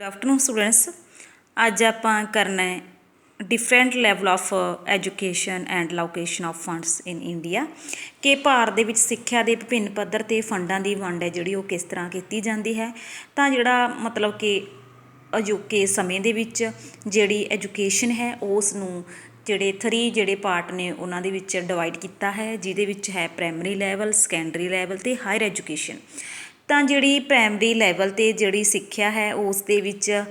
Good afternoon students. अज आप करना है different level of education and location of funds in India कि भारत दे विच सिक्ख्या के विभिन्न पद्धर ते फंडां की वंड है जिहड़ी वो किस तरह की जाती है। तो जिहड़ा मतलब कि अजोके समय दे विच जिहड़ी एजुकेशन है उस नूं ਜਿਹੜੇ 3 ਜਿਹੜੇ ਪਾਰਟ ਨੇ ਉਹਨਾਂ ਦੇ ਵਿੱਚ ਡਿਵਾਈਡ ਕੀਤਾ ਹੈ, ਜਿਹਦੇ ਵਿੱਚ ਹੈ ਪ੍ਰਾਇਮਰੀ ਲੈਵਲ, ਸੈਕੰਡਰੀ ਲੈਵਲ ਤੇ ਹਾਇਰ ਐਜੂਕੇਸ਼ਨ। ਤਾਂ ਜਿਹੜੀ ਪ੍ਰਾਇਮਰੀ ਲੈਵਲ ਤੇ ਜਿਹੜੀ ਸਿੱਖਿਆ ਹੈ ਉਸ ਦੇ ਵਿੱਚ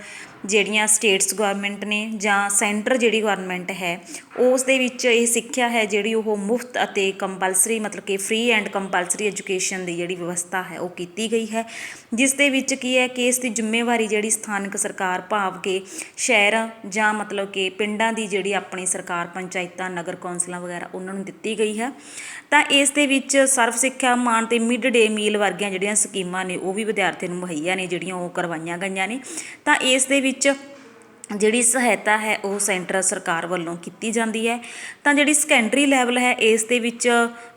ਜਿਹੜੀਆਂ ਸਟੇਟਸ ਗਵਰਨਮੈਂਟ ਨੇ ਜਾਂ ਸੈਂਟਰ ਜਿਹੜੀ ਗਵਰਨਮੈਂਟ ਹੈ ਉਸ ਦੇ ਵਿੱਚ ਇਹ ਸਿੱਖਿਆ ਹੈ ਜਿਹੜੀ ਉਹ ਮੁਫਤ ਅਤੇ ਕੰਪਲਸਰੀ ਮਤਲਬ ਕਿ ਫ੍ਰੀ ਐਂਡ ਕੰਪਲਸਰੀ ਐਜੂਕੇਸ਼ਨ ਦੀ ਜਿਹੜੀ ਵਿਵਸਥਾ ਹੈ ਉਹ ਕੀਤੀ ਗਈ ਹੈ, ਜਿਸ ਦੇ ਵਿੱਚ ਕੀ ਹੈ ਕਿ ਇਸ ਦੀ ਜ਼ਿੰਮੇਵਾਰੀ ਜਿਹੜੀ ਸਥਾਨਕ ਸਰਕਾਰ ਭਾਵ ਕਿ ਸ਼ਹਿਰ ਜਾਂ ਮਤਲਬ ਕਿ ਪਿੰਡਾਂ ਦੀ ਜਿਹੜੀ ਆਪਣੀ ਸਰਕਾਰ ਪੰਚਾਇਤਾਂ ਨਗਰ ਕੌਂਸਲਾਂ ਵਗੈਰਾ ਉਹਨਾਂ ਨੂੰ ਦਿੱਤੀ ਗਈ ਹੈ। ਤਾਂ ਇਸ ਦੇ ਵਿੱਚ ਸਰਵ ਸਿੱਖਿਆ ਮਾਨ ਅਤੇ ਮਿਡ ਡੇ ਮੀਲ ਵਰਗੀਆਂ ਜਿਹੜੀਆਂ ਸਕੀਮਾਂ ਨੇ ਉਹ ਵੀ ਵਿਦਿਆਰਥੀਆਂ ਨੂੰ ਮੁਹੱਈਆ ਨੇ ਜਿਹੜੀਆਂ ਉਹ ਕਰਵਾਈਆਂ ਗਈਆਂ ਨੇ। ਤਾਂ ਇਸ ਦੇ ਵਿੱਚ ਜਿਹੜੀ ਸਹਾਇਤਾ ਹੈ ਉਹ ਸੈਂਟਰ ਸਰਕਾਰ ਵੱਲੋਂ ਕੀਤੀ ਜਾਂਦੀ ਹੈ। ਤਾਂ ਜਿਹੜੀ ਸੈਕੰਡਰੀ ਲੈਵਲ ਹੈ ਇਸ ਦੇ ਵਿੱਚ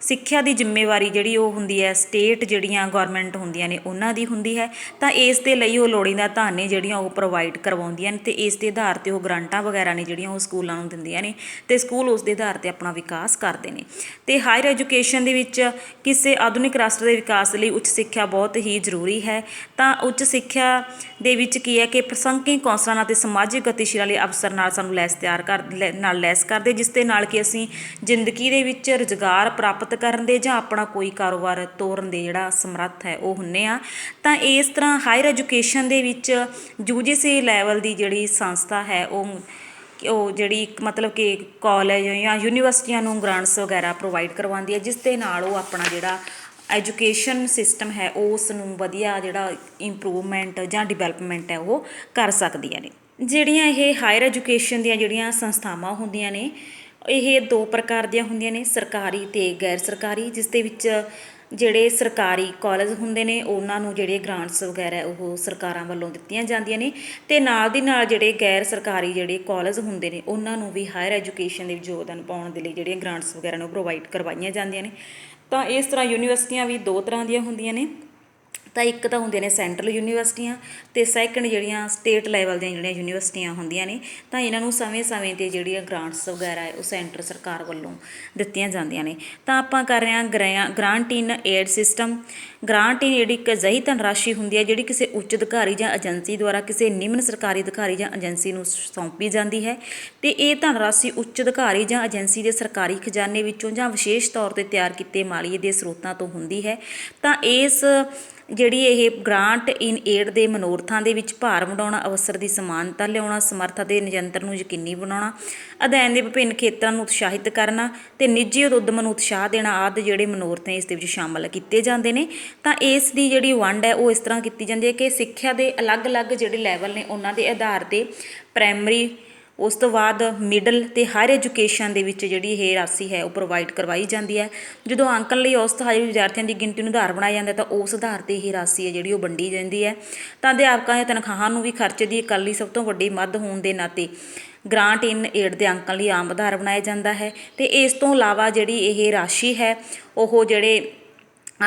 ਸਿੱਖਿਆ ਦੀ ਜ਼ਿੰਮੇਵਾਰੀ ਜਿਹੜੀ ਉਹ ਹੁੰਦੀ ਹੈ ਸਟੇਟ ਜਿਹੜੀਆਂ ਗਵਰਨਮੈਂਟ ਹੁੰਦੀਆਂ ਨੇ ਉਹਨਾਂ ਦੀ ਹੁੰਦੀ ਹੈ। ਤਾਂ ਇਸ ਦੇ ਲਈ ਉਹ ਲੋੜੀਂਦਾ ਧਨ ਨੇ ਜਿਹੜੀਆਂ ਉਹ ਪ੍ਰੋਵਾਈਡ ਕਰਵਾਉਂਦੀਆਂ ਨੇ ਅਤੇ ਇਸ ਦੇ ਆਧਾਰ 'ਤੇ ਉਹ ਗ੍ਰਾਂਟਾਂ ਵਗੈਰਾ ਨੇ ਜਿਹੜੀਆਂ ਉਹ ਸਕੂਲਾਂ ਨੂੰ ਦਿੰਦੀਆਂ ਨੇ ਅਤੇ ਸਕੂਲ ਉਸ ਦੇ ਆਧਾਰ 'ਤੇ ਆਪਣਾ ਵਿਕਾਸ ਕਰਦੇ ਨੇ। ਅਤੇ ਹਾਇਰ ਐਜੂਕੇਸ਼ਨ ਦੇ ਵਿੱਚ ਕਿਸੇ ਆਧੁਨਿਕ ਰਾਸ਼ਟਰ ਦੇ ਵਿਕਾਸ ਲਈ ਉੱਚ ਸਿੱਖਿਆ ਬਹੁਤ ਹੀ ਜ਼ਰੂਰੀ ਹੈ। ਤਾਂ ਉੱਚ ਸਿੱਖਿਆ ਦੇ ਵਿੱਚ ਕੀ ਹੈ ਕਿ ਪ੍ਰਸੰਗਿਕ ਕੌਂਸਲਾਂ ਅਤੇ ਸਮਾਜਿਕ ਗਤੀਸ਼ੀਲਾਂ ਲਈ ਅਵਸਰ ਨਾਲ ਸਾਨੂੰ ਲੈਸ ਕਰਦੇ, ਜਿਸ ਦੇ ਨਾਲ ਕਿ ਅਸੀਂ ਜ਼ਿੰਦਗੀ ਦੇ ਵਿੱਚ ਰੁਜ਼ਗਾਰ ਪ੍ਰਾਪਤ ਕਰਨ ਦੇ ਜਾਂ ਆਪਣਾ ਕੋਈ ਕਾਰੋਬਾਰ ਤੋਰਨ ਦੇ ਜਿਹੜਾ ਸਮਰੱਥ ਹੈ ਉਹ ਹੁੰਦੇ ਆ। ਤਾਂ ਇਸ ਤਰ੍ਹਾਂ ਹਾਇਰ ਐਜੂਕੇਸ਼ਨ ਦੇ ਵਿੱਚ UGC ਲੈਵਲ ਦੀ ਜਿਹੜੀ ਸੰਸਥਾ ਹੈ ਉਹ ਜਿਹੜੀ ਮਤਲਬ ਕਿ ਕਾਲਜ ਜਾਂ ਯੂਨੀਵਰਸਿਟੀਆਂ ਨੂੰ ਗ੍ਰਾਂਟਸ ਵਗੈਰਾ ਪ੍ਰੋਵਾਈਡ ਕਰਵਾਉਂਦੀ ਹੈ, ਜਿਸ ਦੇ ਨਾਲ ਉਹ ਆਪਣਾ ਜਿਹੜਾ ਐਜੂਕੇਸ਼ਨ ਸਿਸਟਮ ਹੈ ਉਸ ਨੂੰ ਵਧੀਆ ਜਿਹੜਾ ਇੰਪਰੂਵਮੈਂਟ ਜਾਂ ਡਿਵੈਲਪਮੈਂਟ ਹੈ ਉਹ ਕਰ ਸਕਦੀਆਂ ਨੇ। ਜਿਹੜੀਆਂ ਇਹ ਹਾਇਰ ਐਜੂਕੇਸ਼ਨ ਦੀਆਂ ਜਿਹੜੀਆਂ ਸੰਸਥਾਵਾਂ ਹੁੰਦੀਆਂ ਨੇ ਇਹ 2 ਪ੍ਰਕਾਰ ਦੀਆਂ ਹੁੰਦੀਆਂ ਨੇ, ਸਰਕਾਰੀ ਅਤੇ ਗੈਰ ਸਰਕਾਰੀ, ਜਿਸ ਦੇ ਵਿੱਚ ਜਿਹੜੇ ਸਰਕਾਰੀ ਕਾਲਜ ਹੁੰਦੇ ਨੇ ਉਹਨਾਂ ਨੂੰ ਜਿਹੜੇ ਗ੍ਰਾਂਟਸ ਵਗੈਰਾ ਉਹ ਸਰਕਾਰਾਂ ਵੱਲੋਂ ਦਿੱਤੀਆਂ ਜਾਂਦੀਆਂ ਨੇ ਅਤੇ ਨਾਲ ਦੀ ਨਾਲ ਜਿਹੜੇ ਗੈਰ ਸਰਕਾਰੀ ਜਿਹੜੇ ਕਾਲਜ ਹੁੰਦੇ ਨੇ ਉਹਨਾਂ ਨੂੰ ਵੀ ਹਾਇਰ ਐਜੂਕੇਸ਼ਨ ਦੇ ਵਿੱਚ ਯੋਗਦਾਨ ਪਾਉਣ ਦੇ ਲਈ ਜਿਹੜੀਆਂ ਗ੍ਰਾਂਟਸ ਵਗੈਰਾ ਨੇ ਉਹ ਪ੍ਰੋਵਾਈਡ ਕਰਵਾਈਆਂ ਜਾਂਦੀਆਂ ਨੇ। ਤਾਂ ਇਸ ਤਰ੍ਹਾਂ ਯੂਨੀਵਰਸਿਟੀਆਂ ਵੀ 2 ਤਰ੍ਹਾਂ ਦੀਆਂ ਹੁੰਦੀਆਂ ਨੇ। ਤਾਂ ਇੱਕ ਤਾਂ ਹੁੰਦੀਆਂ ਨੇ ਸੈਂਟਰਲ ਯੂਨੀਵਰਸਿਟੀਆਂ ਅਤੇ ਸੈਕਿੰਡ ਜਿਹੜੀਆਂ ਸਟੇਟ ਲੈਵਲ ਦੀਆਂ ਜਿਹੜੀਆਂ ਯੂਨੀਵਰਸਿਟੀਆਂ ਹੁੰਦੀਆਂ ਨੇ ਤਾਂ ਇਹਨਾਂ ਨੂੰ ਸਮੇਂ-ਸਮੇਂ 'ਤੇ ਜਿਹੜੀਆਂ ਗ੍ਰਾਂਟਸ ਵਗੈਰਾ ਹੈ ਉਹ ਸੈਂਟਰ ਸਰਕਾਰ ਵੱਲੋਂ ਦਿੱਤੀਆਂ ਜਾਂਦੀਆਂ ਨੇ। ਤਾਂ ਆਪਾਂ ਕਰ ਰਹੇ ਹਾਂ ਗ੍ਰਾਂਟ ਇਨ ਏਡ ਸਿਸਟਮ। ਗ੍ਰਾਂਟ ਇਨ ਏਡ ਇੱਕ ਅਜਿਹੀ ਧਨਰਾਸ਼ੀ ਹੁੰਦੀ ਹੈ ਜਿਹੜੀ ਕਿਸੇ ਉੱਚ ਅਧਿਕਾਰੀ ਜਾਂ ਏਜੰਸੀ ਦੁਆਰਾ ਕਿਸੇ ਨਿਮਨ ਸਰਕਾਰੀ ਅਧਿਕਾਰੀ ਜਾਂ ਏਜੰਸੀ ਨੂੰ ਸੌਂਪੀ ਜਾਂਦੀ ਹੈ ਅਤੇ ਇਹ ਧਨਰਾਸ਼ੀ ਉੱਚ ਅਧਿਕਾਰੀ ਜਾਂ ਏਜੰਸੀ ਦੇ ਸਰਕਾਰੀ ਖਜ਼ਾਨੇ ਵਿੱਚੋਂ ਜਾਂ ਵਿਸ਼ੇਸ਼ ਤੌਰ 'ਤੇ ਤਿਆਰ ਕੀਤੇ ਮਾਲੀਏ ਦੇ ਸਰੋਤਾਂ ਤੋਂ ਹੁੰਦੀ ਹੈ। ਤਾਂ ਇਸ ਜਿਹੜੀ ਇਹ ਗ੍ਰਾਂਟ ਇਨ ਏਡ ਦੇ ਮਨੋਰਥਾਂ ਦੇ ਵਿੱਚ ਭਾਰ ਵੰਡਾਉਣਾ, ਅਵਸਰ ਦੀ ਸਮਾਨਤਾ ਲਿਆਉਣਾ, ਸਮਰੱਥਾ ਦੇ ਨਿਯੰਤਰਣ ਨੂੰ ਯਕੀਨੀ ਬਣਾਉਣਾ, ਅਧਿਐਨ ਦੇ ਵਿਭਿੰਨ ਖੇਤਰਾਂ ਨੂੰ ਉਤਸ਼ਾਹਿਤ ਕਰਨਾ ਅਤੇ ਨਿੱਜੀ ਉਦਮ ਨੂੰ ਉਤਸ਼ਾਹ ਦੇਣਾ ਆਦਿ ਜਿਹੜੇ ਮਨੋਰਥ ਇਸ ਦੇ ਵਿੱਚ ਸ਼ਾਮਲ ਕੀਤੇ ਜਾਂਦੇ ਨੇ। ਤਾਂ ਇਸ ਦੀ ਜਿਹੜੀ ਵੰਡ ਹੈ ਉਹ ਇਸ ਤਰ੍ਹਾਂ ਕੀਤੀ ਜਾਂਦੀ ਹੈ ਕਿ ਸਿੱਖਿਆ ਦੇ ਅਲੱਗ-ਅਲੱਗ ਜਿਹੜੇ ਲੈਵਲ ਨੇ ਉਹਨਾਂ ਦੇ ਆਧਾਰ 'ਤੇ ਪ੍ਰਾਇਮਰੀ, ਉਸ ਤੋਂ ਬਾਅਦ ਮਿਡਲ ਅਤੇ ਹਾਇਰ ਐਜੂਕੇਸ਼ਨ ਦੇ ਵਿੱਚ ਜਿਹੜੀ ਇਹ ਰਾਸ਼ੀ ਹੈ ਉਹ ਪ੍ਰੋਵਾਈਡ ਕਰਵਾਈ ਜਾਂਦੀ ਹੈ। ਜਦੋਂ ਅੰਕਣ ਲਈ ਔਸਤ ਹਾਜ਼ਰ ਵਿਦਿਆਰਥੀਆਂ ਦੀ ਗਿਣਤੀ ਨੂੰ ਆਧਾਰ ਬਣਾਇਆ ਜਾਂਦਾ ਤਾਂ ਉਸ ਆਧਾਰ 'ਤੇ ਇਹ ਰਾਸ਼ੀ ਹੈ ਜਿਹੜੀ ਉਹ ਵੰਡੀ ਜਾਂਦੀ ਹੈ। ਤਾਂ ਅਧਿਆਪਕਾਂ ਦੀਆਂ ਤਨਖਾਹਾਂ ਨੂੰ ਵੀ ਖਰਚੇ ਦੀ ਇਕੱਲੀ ਸਭ ਤੋਂ ਵੱਡੀ ਮੱਦ ਹੋਣ ਦੇ ਨਾਤੇ ਗ੍ਰਾਂਟ ਇਨ ਏਡ ਦੇ ਅੰਕਣ ਲਈ ਆਮ ਆਧਾਰ ਬਣਾਇਆ ਜਾਂਦਾ ਹੈ। ਅਤੇ ਇਸ ਤੋਂ ਇਲਾਵਾ ਜਿਹੜੀ ਇਹ ਰਾਸ਼ੀ ਹੈ ਉਹ ਜਿਹੜੇ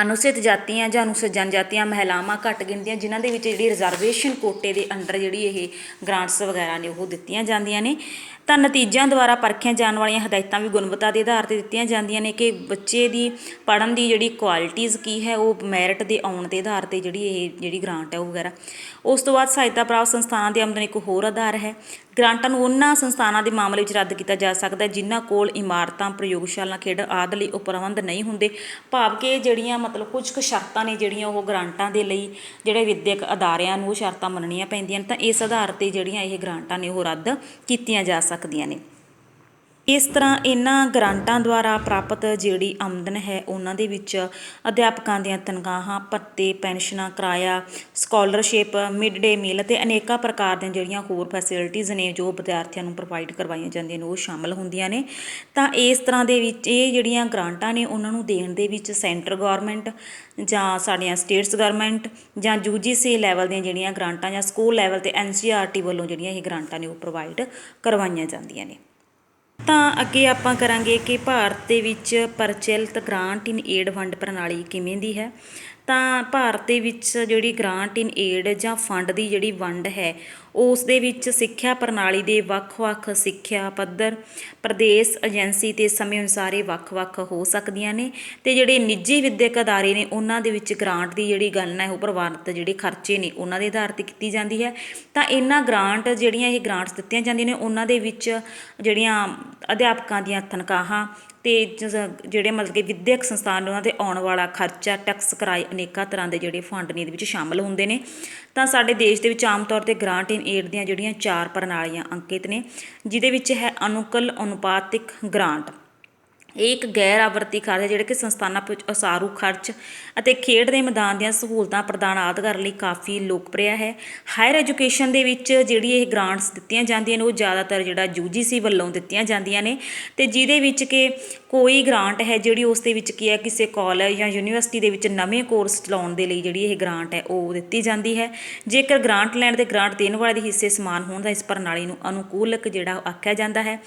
ਅਨੁਸੂਚਿਤ ਜਾਤੀਆਂ ਜਾਂ ਅਨੁਸੂਚਿਤ ਜਨਜਾਤੀਆਂ, ਮਹਿਲਾਵਾਂ, ਘੱਟ ਗਿਣਤੀਆਂ ਜਿਨ੍ਹਾਂ ਦੇ ਵਿੱਚ ਜਿਹੜੀ ਰਿਜ਼ਰਵੇਸ਼ਨ ਕੋਟੇ ਦੇ ਅੰਡਰ ਜਿਹੜੀ ਇਹ ਗ੍ਰਾਂਟਸ ਵਗੈਰਾ ਨੇ ਉਹ ਦਿੱਤੀਆਂ ਜਾਂਦੀਆਂ ਨੇ। ਤਾਂ ਨਤੀਜਿਆਂ ਦੁਆਰਾ ਪਰਖੀਆਂ ਜਾਣ ਵਾਲੀਆਂ ਹਦਾਇਤਾਂ ਵੀ ਗੁਣਵੱਤਾ ਦੇ ਆਧਾਰ 'ਤੇ ਦਿੱਤੀਆਂ ਜਾਂਦੀਆਂ ਨੇ ਕਿ ਬੱਚੇ ਦੀ ਪੜ੍ਹਨ ਦੀ ਜਿਹੜੀ ਕੁਆਲਿਟੀਜ਼ ਕੀ ਹੈ ਉਹ ਮੈਰਿਟ ਦੇ ਆਉਣ ਦੇ ਆਧਾਰ 'ਤੇ ਜਿਹੜੀ ਗ੍ਰਾਂਟ ਹੈ ਉਹ ਵਗੈਰਾ। ਉਸ ਤੋਂ ਬਾਅਦ ਸਹਾਇਤਾ ਪ੍ਰਾਪਤ ਸੰਸਥਾਨਾਂ ਦੀ ਆਮਦਨ ਇੱਕ ਹੋਰ ਆਧਾਰ ਹੈ। ਗ੍ਰਾਂਟਾਂ ਨੂੰ ਉਹਨਾਂ ਸੰਸਥਾਨਾਂ ਦੇ ਮਾਮਲੇ ਵਿੱਚ ਰੱਦ ਕੀਤਾ ਜਾ ਸਕਦਾ ਜਿਨ੍ਹਾਂ ਕੋਲ ਇਮਾਰਤਾਂ, ਪ੍ਰਯੋਗਸ਼ਾਲਾ, ਖੇਡ ਆਦਿ ਲਈ ਉਪਰਬੰਧ ਨਹੀਂ ਹੁੰਦੇ, ਭਾਵ ਕਿ ਜਿਹੜੀਆਂ ਮਤਲਬ ਕੁਝ ਕੁ ਸ਼ਰਤਾਂ ਨੇ ਜਿਹੜੀਆਂ ਉਹ ਗ੍ਰਾਂਟਾਂ ਦੇ ਲਈ ਜਿਹੜੇ ਵਿਦਿਅਕ ਅਦਾਰਿਆਂ ਨੂੰ ਉਹ ਸ਼ਰਤਾਂ ਮੰਨਣੀਆਂ ਪੈਂਦੀਆਂ ਨੇ। ਤਾਂ ਇਸ ਆਧਾਰ 'ਤੇ ਜਿਹੜੀਆਂ ਇਹ ਗ੍ਰਾਂਟਾਂ ਨੇ ਉਹ ਰੱਦ ਕੀਤੀਆਂ ਜਾ ਸਕਦੀਆਂ ਨੇ। ਇਸ ਤਰ੍ਹਾਂ ਇਹਨਾਂ ਗ੍ਰਾਂਟਾਂ ਦੁਆਰਾ ਪ੍ਰਾਪਤ ਜਿਹੜੀ ਆਮਦਨ ਹੈ ਉਹਨਾਂ ਦੇ ਵਿੱਚ ਅਧਿਆਪਕਾਂ ਦੀਆਂ ਤਨਖਾਹਾਂ, ਭੱਤੇ, ਪੈਨਸ਼ਨਾਂ, ਕਿਰਾਇਆ, ਸਕਾਲਰਸ਼ਿਪ, ਮਿਡ ਡੇ ਮੀਲ ਅਤੇ ਅਨੇਕਾਂ ਪ੍ਰਕਾਰ ਦੀਆਂ ਜਿਹੜੀਆਂ ਹੋਰ ਫੈਸਿਲਿਟੀਜ਼ ਨੇ ਜੋ ਵਿਦਿਆਰਥੀਆਂ ਨੂੰ ਪ੍ਰੋਵਾਈਡ ਕਰਵਾਈਆਂ ਜਾਂਦੀਆਂ ਨੇ ਉਹ ਸ਼ਾਮਲ ਹੁੰਦੀਆਂ ਨੇ। ਤਾਂ ਇਸ ਤਰ੍ਹਾਂ ਦੇ ਵਿੱਚ ਇਹ ਜਿਹੜੀਆਂ ਗ੍ਰਾਂਟਾਂ ਨੇ ਉਹਨਾਂ ਨੂੰ ਦੇਣ ਦੇ ਵਿੱਚ ਸੈਂਟਰ ਗੌਰਮੈਂਟ ਜਾਂ ਸਾਡੀਆਂ ਸਟੇਟਸ ਗਵਰਨਮੈਂਟ ਜਾਂ UGC ਲੈਵਲ ਦੀਆਂ ਜਿਹੜੀਆਂ ਗ੍ਰਾਂਟਾਂ ਜਾਂ ਸਕੂਲ ਲੈਵਲ 'ਤੇ NCERT ਵੱਲੋਂ ਜਿਹੜੀਆਂ ਇਹ ਗ੍ਰਾਂਟਾਂ ਨੇ ਉਹ ਪ੍ਰੋਵਾਈਡ ਕਰਵਾਈਆਂ ਜਾਂਦੀਆਂ ਨੇ। ਤਾਂ ਅੱਗੇ ਆਪਾਂ ਕਰਾਂਗੇ ਕਿ ਭਾਰਤ ਦੇ ਵਿੱਚ ਪ੍ਰਚਲਿਤ ਗ੍ਰਾਂਟ ਇਨ ਏਡ ਵੰਡ ਪ੍ਰਣਾਲੀ ਕਿਵੇਂ ਦੀ ਹੈ। ਤਾਂ ਭਾਰਤ ਦੇ ਵਿੱਚ ਜਿਹੜੀ ਗ੍ਰਾਂਟ ਇਨ ਏਡ ਜਾਂ ਫੰਡ ਦੀ ਜਿਹੜੀ ਵੰਡ ਹੈ ਉਸ ਦੇ ਵਿੱਚ ਸਿੱਖਿਆ ਪ੍ਰਣਾਲੀ ਦੇ ਵੱਖ-ਵੱਖ ਸਿੱਖਿਆ ਪੱਧਰ, ਪ੍ਰਦੇਸ਼, ਏਜੰਸੀ ਅਤੇ ਸਮੇਂ ਅਨੁਸਾਰ ਇਹ ਵੱਖ-ਵੱਖ ਹੋ ਸਕਦੀਆਂ ਨੇ। ਅਤੇ ਜਿਹੜੇ ਨਿੱਜੀ ਵਿੱਦਿਅਕ ਅਦਾਰੇ ਨੇ ਉਹਨਾਂ ਦੇ ਵਿੱਚ ਗ੍ਰਾਂਟ ਦੀ ਜਿਹੜੀ ਗਣਨਾ ਹੈ ਉਹ ਪ੍ਰਵਾਨਿਤ ਜਿਹੜੇ ਖਰਚੇ ਨੇ ਉਹਨਾਂ ਦੇ ਆਧਾਰ 'ਤੇ ਕੀਤੀ ਜਾਂਦੀ ਹੈ। ਤਾਂ ਇਹਨਾਂ ਗ੍ਰਾਂਟ ਜਿਹੜੀਆਂ ਇਹ ਗ੍ਰਾਂਟਸ ਦਿੱਤੀਆਂ ਜਾਂਦੀਆਂ ਨੇ ਉਹਨਾਂ ਦੇ ਵਿੱਚ ਜਿਹੜੀਆਂ ਅਧਿਆਪਕਾਂ ਦੀਆਂ ਤਨਖਾਹਾਂ ਅਤੇ ਜਿਹੜੇ ਮਤਲਬ ਕਿ ਵਿੱਦਿਅਕ ਸੰਸਥਾਨ ਉਹਨਾਂ 'ਤੇ ਆਉਣ ਵਾਲਾ ਖਰਚਾ, ਟੈਕਸ, ਕਿਰਾਏ, ਅਨੇਕਾਂ ਤਰ੍ਹਾਂ ਦੇ ਜਿਹੜੇ ਫੰਡ ਨੇ ਇਹਦੇ ਵਿੱਚ ਸ਼ਾਮਲ ਹੁੰਦੇ ਨੇ। ਤਾਂ ਸਾਡੇ ਦੇਸ਼ ਦੇ ਵਿੱਚ ਆਮ ਤੌਰ 'ਤੇ ਗ੍ਰਾਂਟ ਇਨ ਏਡ ਦੀਆਂ ਜਿਹੜੀਆਂ 4 ਪ੍ਰਣਾਲੀਆਂ ਅੰਕਿਤ ਨੇ, ਜਿਹਦੇ ਵਿੱਚ ਹੈ ਅਨੁਕੂਲ ਅਨੁਪਾਤਿਕ ਗ੍ਰਾਂਟ। ਇਹ ਇੱਕ ਗੈਰ ਆਵਰਤੀ ਖਰਚ ਹੈ ਜਿਹੜੇ ਕਿ ਸੰਸਥਾਨਾਂ ਵਿੱਚ ਉਸਾਰੂ ਖਰਚ ਅਤੇ ਖੇਡ ਦੇ ਮੈਦਾਨ ਦੀਆਂ ਸਹੂਲਤਾਂ ਪ੍ਰਦਾਨ ਆਦਿ ਕਰਨ ਲਈ ਕਾਫੀ ਲੋਕਪ੍ਰਿय ਹੈ। ਹਾਇਰ ਐਜੂਕੇਸ਼ਨ ਦੇ ਵਿੱਚ ਜਿਹੜੀ ਇਹ ਗ੍ਰਾਂਟਸ ਦਿੱਤੀਆਂ ਜਾਂਦੀਆਂ ਨੇ ਉਹ ਜ਼ਿਆਦਾਤਰ ਜਿਹੜਾ UGC ਵੱਲੋਂ ਦਿੱਤੀਆਂ ਜਾਂਦੀਆਂ ਨੇ, ਅਤੇ ਜਿਹਦੇ ਵਿੱਚ ਕਿ ਕੋਈ ਗ੍ਰਾਂਟ ਹੈ ਜਿਹੜੀ ਉਸ ਦੇ ਵਿੱਚ ਕੀ ਹੈ ਕਿਸੇ ਕਾਲਜ ਜਾਂ ਯੂਨੀਵਰਸਿਟੀ ਦੇ ਵਿੱਚ ਨਵੇਂ ਕੋਰਸ ਚਲਾਉਣ ਦੇ ਲਈ ਜਿਹੜੀ ਇਹ ਗ੍ਰਾਂਟ ਹੈ ਉਹ ਦਿੱਤੀ ਜਾਂਦੀ ਹੈ। ਜੇਕਰ ਗ੍ਰਾਂਟ ਲੈਣ ਅਤੇ ਗ੍ਰਾਂਟ ਦੇਣ ਵਾਲੇ ਦੇ ਹਿੱਸੇ ਸਮਾਨ ਹੋਣ ਦਾ ਇਸ ਪ੍ਰਣਾਲੀ ਨੂੰ ਅਨੁਕੂਲਕ ਜਿਹੜਾ ਆਖਿਆ ਜਾਂਦਾ ਹੈ।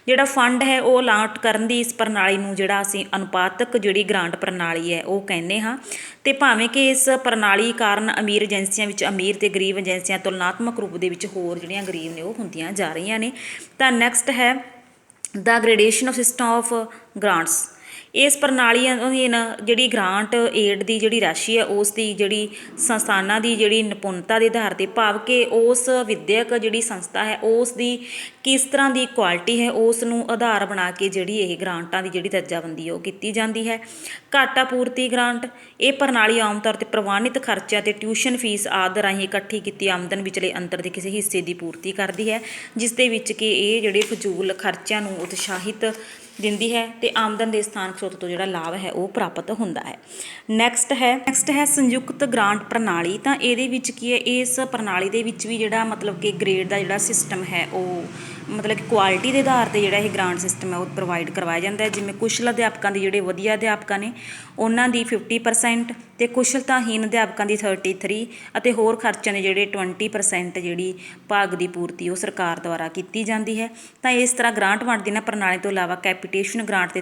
ਜਿਹੜਾ ਫੰਡ ਹੈ ਉਹ ਅਲਾਟ ਕਰਨ ਦੀ ਇਸ ਪ੍ਰਣਾਲੀ ਨੂੰ ਜਿਹੜਾ ਅਸੀਂ ਅਨੁਪਾਤਕ ਜਿਹੜੀ ਗ੍ਰਾਂਟ ਪ੍ਰਣਾਲੀ ਹੈ ਉਹ ਕਹਿੰਦੇ ਹਾਂ। ਅਤੇ ਭਾਵੇਂ ਕਿ ਇਸ ਪ੍ਰਣਾਲੀ ਕਾਰਨ ਅਮੀਰ ਏਜੰਸੀਆਂ ਵਿੱਚ ਅਮੀਰ ਅਤੇ ਗਰੀਬ ਏਜੰਸੀਆਂ ਤੁਲਨਾਤਮਕ ਰੂਪ ਦੇ ਵਿੱਚ ਹੋਰ ਜਿਹੜੀਆਂ ਗਰੀਬ ਨੇ ਉਹ ਹੁੰਦੀਆਂ ਜਾ ਰਹੀਆਂ ਨੇ। ਤਾਂ ਨੈਕਸਟ ਹੈ ਦਾ gradation of system of grants. ਇਸ ਪ੍ਰਣਾਲੀ ਅਧੀਨ ਜਿਹੜੀ ਗ੍ਰਾਂਟ ਏਡ ਦੀ ਜਿਹੜੀ ਰਾਸ਼ੀ ਹੈ ਉਸ ਦੀ ਜਿਹੜੀ ਸੰਸਥਾਨਾਂ ਦੀ ਜਿਹੜੀ ਨਿਪੁੰਨਤਾ ਦੇ ਆਧਾਰ 'ਤੇ, ਭਾਵ ਕਿ ਉਸ ਵਿੱਦਿਅਕ ਜਿਹੜੀ ਸੰਸਥਾ ਹੈ ਉਸ ਦੀ ਕਿਸ ਤਰ੍ਹਾਂ ਦੀ ਕੁਆਲਿਟੀ ਹੈ ਉਸ ਨੂੰ ਆਧਾਰ ਬਣਾ ਕੇ ਜਿਹੜੀ ਇਹ ਗ੍ਰਾਂਟਾਂ ਦੀ ਜਿਹੜੀ ਦਰਜਾਬੰਦੀ ਹੈ ਉਹ ਕੀਤੀ ਜਾਂਦੀ ਹੈ। ਘਾਟਾ ਪੂਰਤੀ ਗ੍ਰਾਂਟ, ਇਹ ਪ੍ਰਣਾਲੀ ਆਮ ਤੌਰ 'ਤੇ ਪ੍ਰਵਾਨਿਤ ਖਰਚਿਆਂ ਅਤੇ ਟਿਊਸ਼ਨ ਫੀਸ ਆਦਿ ਰਾਹੀਂ ਇਕੱਠੀ ਕੀਤੀ ਆਮਦਨ ਵਿਚਲੇ ਅੰਤਰ ਦੇ ਕਿਸੇ ਹਿੱਸੇ ਦੀ ਪੂਰਤੀ ਕਰਦੀ ਹੈ, ਜਿਸ ਦੇ ਵਿੱਚ ਕਿ ਇਹ ਜਿਹੜੇ ਫਜ਼ੂਲ ਖਰਚਿਆਂ ਨੂੰ ਉਤਸ਼ਾਹਿਤ ਦਿੰਦੀ ਹੈ ਅਤੇ ਆਮਦਨ ਦੇ ਸਥਾਨਕ ਸਰੋਤ ਤੋਂ ਜਿਹੜਾ ਲਾਭ ਹੈ ਉਹ ਪ੍ਰਾਪਤ ਹੁੰਦਾ ਹੈ। ਨੈਕਸਟ ਹੈ ਸੰਯੁਕਤ ਗ੍ਰਾਂਟ ਪ੍ਰਣਾਲੀ। ਤਾਂ ਇਹਦੇ ਵਿੱਚ ਕੀ ਹੈ, ਇਸ ਪ੍ਰਣਾਲੀ ਦੇ ਵਿੱਚ ਵੀ ਜਿਹੜਾ ਮਤਲਬ ਕਿ ਗ੍ਰੇਡ ਦਾ ਜਿਹੜਾ ਸਿਸਟਮ ਹੈ ਉਹ ਮਤਲਬ ਕਿ ਕੁਆਲਿਟੀ ਦੇ ਆਧਾਰ 'ਤੇ ਜਿਹੜਾ ਇਹ ਗ੍ਰਾਂਟ ਸਿਸਟਮ ਹੈ ਉਹ ਪ੍ਰੋਵਾਈਡ ਕਰਵਾਇਆ ਜਾਂਦਾ ਹੈ। ਜਿਵੇਂ ਕੁਸ਼ਲ ਅਧਿਆਪਕਾਂ ਦੀ ਜਿਹੜੇ ਵਧੀਆ ਅਧਿਆਪਕਾਂ ਨੇ ਉਹਨਾਂ ਦੀ 50% ਅਤੇ ਕੁਸ਼ਲਤਾਹੀਨ ਅਧਿਆਪਕਾਂ ਦੀ 33% ਅਤੇ ਹੋਰ ਖਰਚਿਆਂ ਦੇ ਜਿਹੜੇ 20% ਜਿਹੜੀ ਭਾਗ ਦੀ ਪੂਰਤੀ ਉਹ ਸਰਕਾਰ ਦੁਆਰਾ ਕੀਤੀ ਜਾਂਦੀ ਹੈ। ਤਾਂ ਇਸ ਤਰ੍ਹਾਂ ਗ੍ਰਾਂਟ ਵੰਡ ਦੀ ਪ੍ਰਣਾਲੀ ਤੋਂ ਇਲਾਵਾ ਕੈਪੀਟੇਸ਼ਨ ਗ੍ਰਾਂਟ ਅਤੇ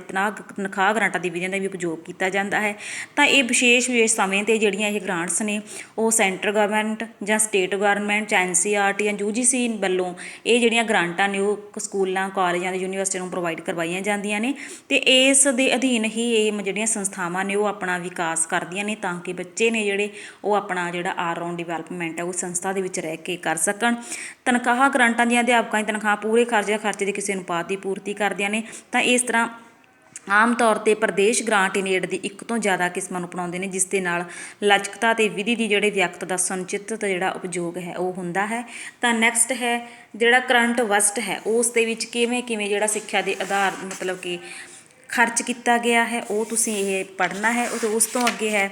ਤਨਖਾਹ ਗ੍ਰਾਂਟਾਂ ਦੀ ਵਿਧੀਆਂ ਦਾ ਵੀ ਉਪਯੋਗ ਕੀਤਾ ਜਾਂਦਾ ਹੈ। ਤਾਂ ਇਹ ਵਿਸ਼ੇਸ਼ ਸਮੇਂ 'ਤੇ ਜਿਹੜੀਆਂ ਇਹ ਗ੍ਰਾਂਟਸ ਨੇ ਉਹ ਸੈਂਟਰ ਗਵਰਨਮੈਂਟ ਜਾਂ ਸਟੇਟ ਗਵਰਨਮੈਂਟ ਜਾਂ NCERT ਜਾਂ UGC ਵੱਲੋਂ ਇਹ ਜਿਹੜੀਆਂ ਗ੍ਰਾਂਟਾਂ ਨੇ ਉਹ ਸਕੂਲਾਂ, ਕਾਲਜਾਂ ਅਤੇ ਯੂਨੀਵਰਸਿਟੀਆਂ ਨੂੰ ਪ੍ਰੋਵਾਈਡ ਕਰਵਾਈਆਂ ਜਾਂਦੀਆਂ ਨੇ, ਅਤੇ ਇਸ ਦੇ ਅਧੀਨ ਹੀ ਇਹ ਜਿਹੜੀਆਂ ਸੰਸਥਾਵਾਂ ਨੇ ਉਹ ਆਪਣਾ ਵਿਕਾਸ ਕਰਦੀਆਂ ਨੇ ਤਾਂ ਕਿ ਬੱਚੇ ਨੇ ਜਿਹੜੇ ਉਹ ਆਪਣਾ ਜਿਹੜਾ ਆਲਰਾਊਂਡ ਡਿਵੈਲਪਮੈਂਟ ਹੈ ਉਹ ਸੰਸਥਾ ਦੇ ਵਿੱਚ ਰਹਿ ਕੇ ਕਰ ਸਕਣ। ਤਨਖਾਹਾਂ ਗ੍ਰਾਂਟਾਂ ਦੀਆਂ ਅਧਿਆਪਕਾਂ ਦੀ ਤਨਖਾਹ ਪੂਰੇ ਖਰਚੇ ਦੇ ਕਿਸੇ ਅਨੁਪਾਤ ਦੀ ਪੂਰਤੀ ਕਰਦੀਆਂ ਨੇ। ਤਾਂ ਇਸ ਤਰ੍ਹਾਂ ਆਮ ਤੌਰ 'ਤੇ ਪ੍ਰਦੇਸ਼ ਗ੍ਰਾਂਟ ਇਨ ਏਡ ਦੀ ਇੱਕ ਤੋਂ ਜ਼ਿਆਦਾ ਕਿਸਮਾਂ ਨੂੰ ਅਪਣਾਉਂਦੇ ਨੇ, ਜਿਸ ਦੇ ਨਾਲ ਲਚਕਤਾ ਅਤੇ ਵਿਧੀ ਦੀ ਜਿਹੜੇ ਵਿਅਕਤ ਦਾ ਸੰਚਿਤ ਜਿਹੜਾ ਉਪਯੋਗ ਹੈ ਉਹ ਹੁੰਦਾ ਹੈ। ਤਾਂ ਨੈਕਸਟ ਹੈ ਜਿਹੜਾ ਕਰੰਟ ਵਸਟ ਹੈ ਉਸ ਦੇ ਵਿੱਚ ਕਿਵੇਂ ਜਿਹੜਾ ਸਿੱਖਿਆ ਦੇ ਆਧਾਰ ਮਤਲਬ ਕਿ ਖਰਚ ਕੀਤਾ ਗਿਆ ਹੈ ਉਹ ਤੁਸੀਂ ਇਹ ਪੜ੍ਹਨਾ ਹੈ। ਉਸ ਤੋਂ ਅੱਗੇ ਹੈ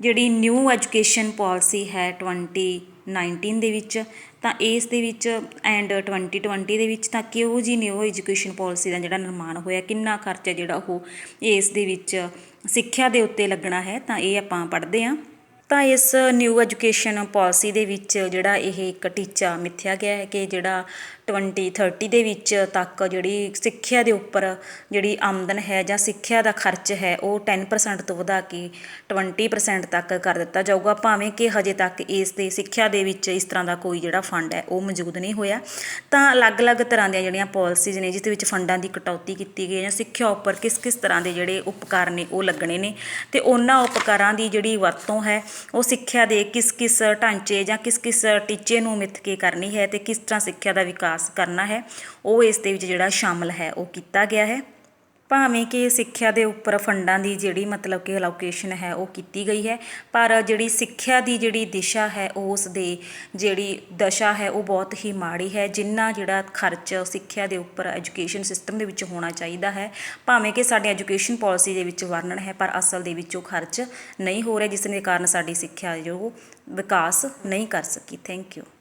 ਜਿਹੜੀ ਨਿਊ ਐਜੂਕੇਸ਼ਨ ਪਾਲਿਸੀ ਹੈ 2019 ਦੇ ਵਿੱਚ, ਤਾਂ ਇਸ ਦੇ ਵਿੱਚ ਐਂਡ 2020 ਦੇ ਵਿੱਚ ਤਾਂ ਕਿਹੋ ਜਿਹੀ ਨਿਊ ਐਜੂਕੇਸ਼ਨ ਪਾਲਿਸੀ ਦਾ ਜਿਹੜਾ ਨਿਰਮਾਣ ਹੋਇਆ, ਕਿੰਨਾ ਖਰਚਾ ਜਿਹੜਾ ਉਹ ਇਸ ਦੇ ਵਿੱਚ ਸਿੱਖਿਆ ਦੇ ਉੱਤੇ ਲੱਗਣਾ ਹੈ, ਤਾਂ ਇਹ ਆਪਾਂ ਪੜ੍ਹਦੇ ਹਾਂ। ਤਾਂ ਇਸ ਨਿਊ ਐਜੂਕੇਸ਼ਨ ਪਾਲਿਸੀ ਦੇ ਵਿੱਚ ਜਿਹੜਾ ਇਹ ਇੱਕ ਟੀਚਾ ਮਿੱਥਿਆ ਗਿਆ ਹੈ ਕਿ ਜਿਹੜਾ 2030 ਦੇ ਵਿੱਚ ਤੱਕ ਜਿਹੜੀ ਸਿੱਖਿਆ ਦੇ ਉੱਪਰ ਜਿਹੜੀ ਆਮਦਨ ਹੈ ਜਾਂ ਸਿੱਖਿਆ ਦਾ ਖਰਚ ਹੈ ਉਹ 10% ਤੋਂ ਵਧਾ ਕੇ 20% ਤੱਕ ਕਰ ਦਿੱਤਾ ਜਾਊਗਾ, ਭਾਵੇਂ ਕਿ ਹਜੇ ਤੱਕ ਇਸ ਦੇ ਸਿੱਖਿਆ ਦੇ ਵਿੱਚ ਇਸ ਤਰ੍ਹਾਂ ਦਾ ਕੋਈ ਜਿਹੜਾ ਫੰਡ ਹੈ ਉਹ ਮੌਜੂਦ ਨਹੀਂ ਹੋਇਆ। ਤਾਂ ਅਲੱਗ-ਅਲੱਗ ਤਰ੍ਹਾਂ ਦੀਆਂ ਜਿਹੜੀਆਂ ਪਾਲਿਸੀਜ਼ ਨੇ ਜਿਸ ਦੇ ਵਿੱਚ ਫੰਡਾਂ ਦੀ ਕਟੌਤੀ ਕੀਤੀ ਗਈ ਹੈ ਜਾਂ ਸਿੱਖਿਆ ਉੱਪਰ ਕਿਸ ਤਰ੍ਹਾਂ ਦੇ ਜਿਹੜੇ ਉਪਕਰਨ ਨੇ ਉਹ ਲੱਗਣੇ ਨੇ, ਅਤੇ ਉਹਨਾਂ ਉਪਕਰਨਾਂ ਦੀ ਜਿਹੜੀ ਵਰਤੋਂ ਹੈ ਉਹ ਸਿੱਖਿਆ ਦੇ ਕਿਸ ਢਾਂਚੇ ਜਾਂ ਕਿਸ ਟੀਚੇ ਨੂੰ ਮਿੱਥ ਕੇ ਕਰਨੀ ਹੈ ਅਤੇ ਕਿਸ ਤਰ੍ਹਾਂ ਸਿੱਖਿਆ ਦਾ ਵਿਕਾਸ ਕਰਨਾ ਹੈ ਉਹ ਇਸ ਦੇ ਵਿੱਚ ਜਿਹੜਾ ਸ਼ਾਮਲ ਹੈ ਉਹ ਕੀਤਾ ਗਿਆ ਹੈ। ਭਾਵੇਂ ਕਿ ਸਿੱਖਿਆ ਦੇ ਉੱਪਰ ਫੰਡਾਂ ਦੀ ਜਿਹੜੀ ਮਤਲਬ ਕਿ ਅਲੋਕੇਸ਼ਨ ਹੈ ਉਹ ਕੀਤੀ ਗਈ ਹੈ, ਪਰ ਜਿਹੜੀ ਸਿੱਖਿਆ ਦੀ ਜਿਹੜੀ ਦਿਸ਼ਾ ਹੈ ਉਸ ਦੇ ਜਿਹੜੀ ਦਸ਼ਾ ਹੈ ਉਹ ਬਹੁਤ ਹੀ ਮਾੜੀ ਹੈ। ਜਿੰਨਾ ਜਿਹੜਾ ਖਰਚ ਸਿੱਖਿਆ ਦੇ ਉੱਪਰ ਐਜੂਕੇਸ਼ਨ ਸਿਸਟਮ ਦੇ ਵਿੱਚ ਹੋਣਾ ਚਾਹੀਦਾ ਹੈ, ਭਾਵੇਂ ਕਿ ਸਾਡੀ ਐਜੂਕੇਸ਼ਨ ਪਾਲਿਸੀ ਦੇ ਵਿੱਚ ਵਰਣਨ ਹੈ, ਪਰ ਅਸਲ ਦੇ ਵਿੱਚ ਉਹ ਖਰਚ ਨਹੀਂ ਹੋ ਰਿਹਾ, ਜਿਸ ਦੇ ਕਾਰਨ ਸਾਡੀ ਸਿੱਖਿਆ ਜੋ ਵਿਕਾਸ ਨਹੀਂ ਕਰ ਸਕੀ। Thank you.